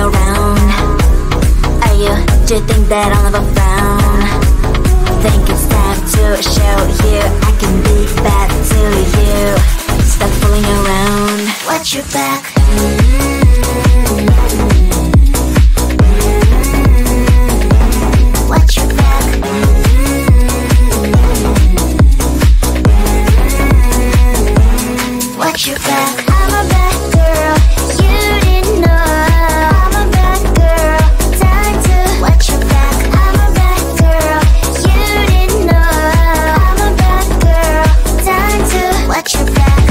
around? Are you, do you think that I'll never frown? Think it's time to show you I can be bad to you. Stop fooling around. Watch your back. Watch your back. Watch your back. I'm a bad girl, you didn't know. I'm a bad girl, time to watch your back. I'm a bad girl, you didn't know. I'm a bad girl, time to watch your back.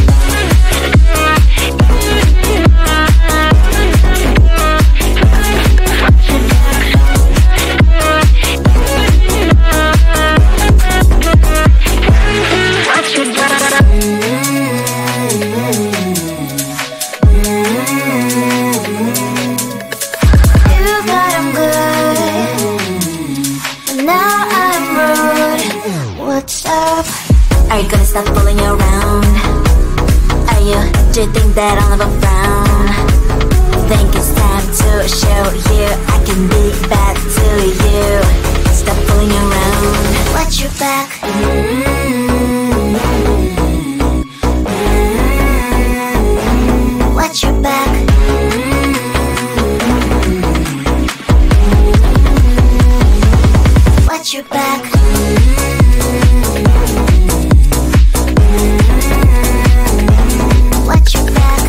Are you gonna stop fooling around? Are you, do you think that I'll never frown? Think it's time to show you I can be bad to you. Stop fooling around. Watch your back. Watch your back. Watch your back. Watch your back.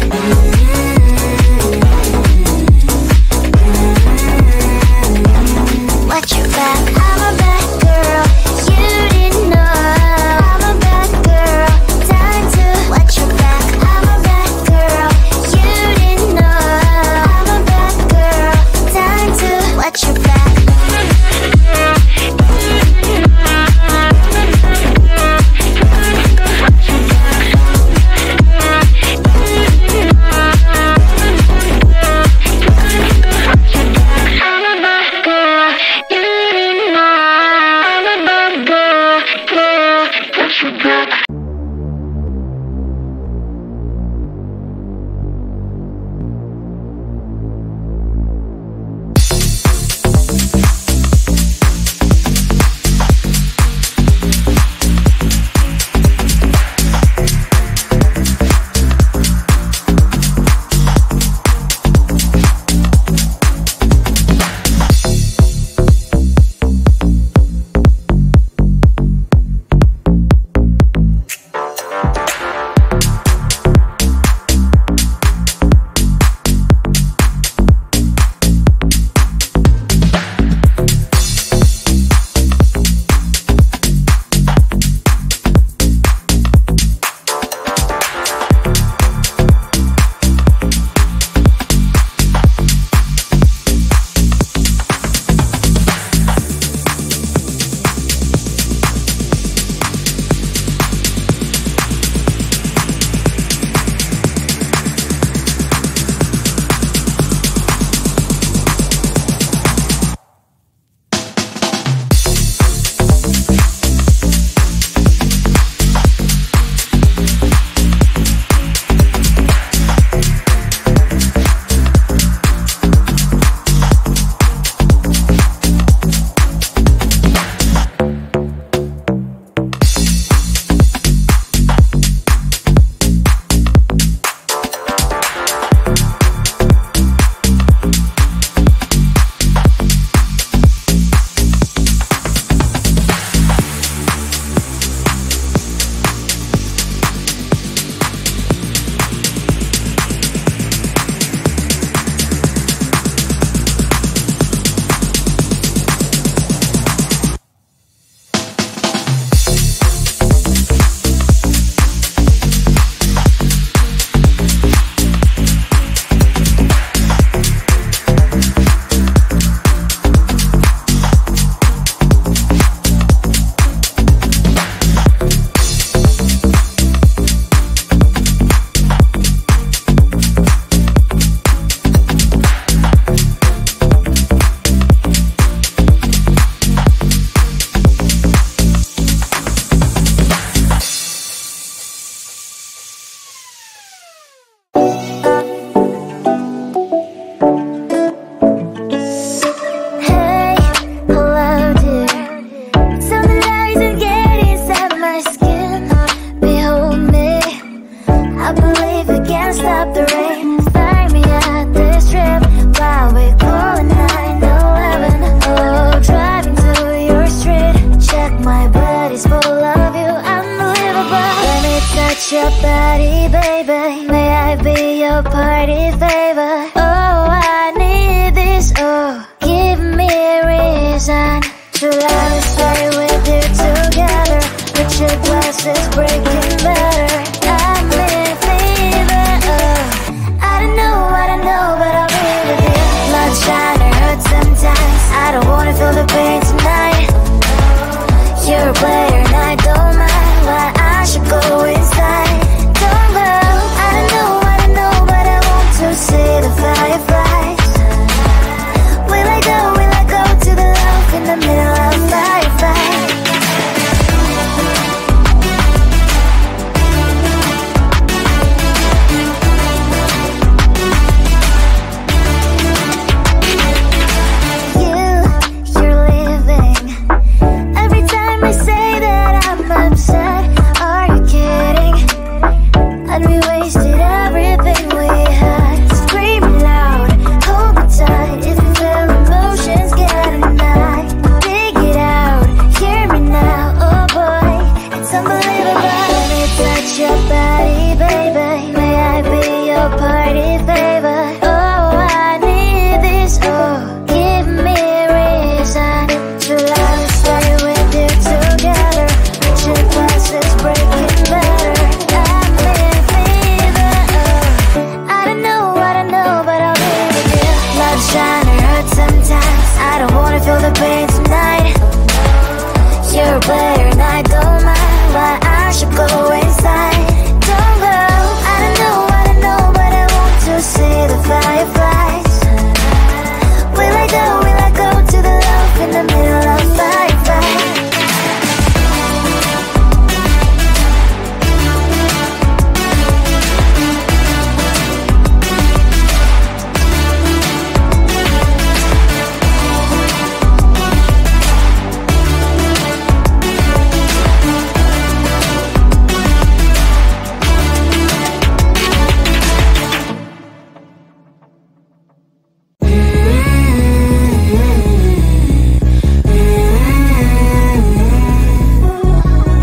is breaking better. I'm in fever. I don't know, but I'll be with you. Blood shine, it hurts sometimes. I don't wanna feel the pain tonight. You're a player and I don't mind why I should go inside. Don't go. I don't know, but I want to see the fireflies. Will I go to the love in the middle of firefight? You're leaving. Every time I say that I'm upset, are you kidding? And we wasted everything we had. Screaming loud, hold me tight. If you feel emotions getting high, dig it out, hear me now. Oh boy, it's unbelievable. Let me touch your body, baby. May I be your party favor? Oh, I need this. Oh, give me reason to love, stay with you together. Your glass is breaking better. I'm in fever. I don't know, but I'll be with you. Blood shine, it hurts sometimes. I don't wanna feel the pain tonight. You're a player and I don't mind why I should go inside. Don't go. I don't know, but I want to see the fireflies. Will I go to the love in the middle of firefight?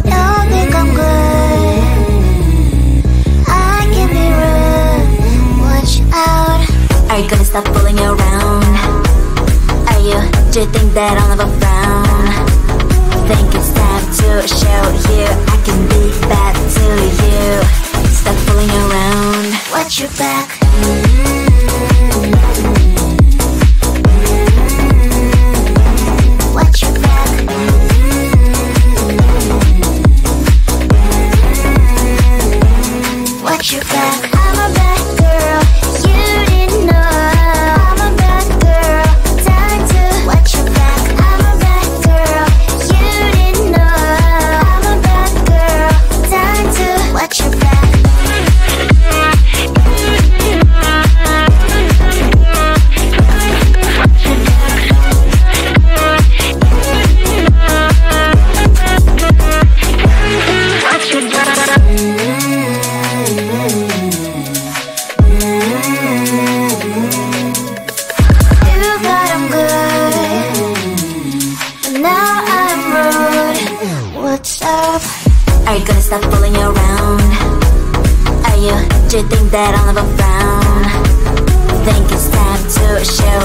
Don't think I'm good. I can be rude. Watch out. Are you gonna stop fooling around? Do you think that I'll never frown? Think it's time to show you I can be back to you. Stop fooling around. Watch your back. Watch your back. Watch your back. I'm a bad girl. You didn't know. I'm a bad girl. Time to watch your back. I'm a bad girl. You didn't know. I'm a bad girl. Time to watch your back. You thought I'm good, but now I'm rude. What's up? Are you gonna stop fooling around? Do you think that I'll never frown? Think it's time to show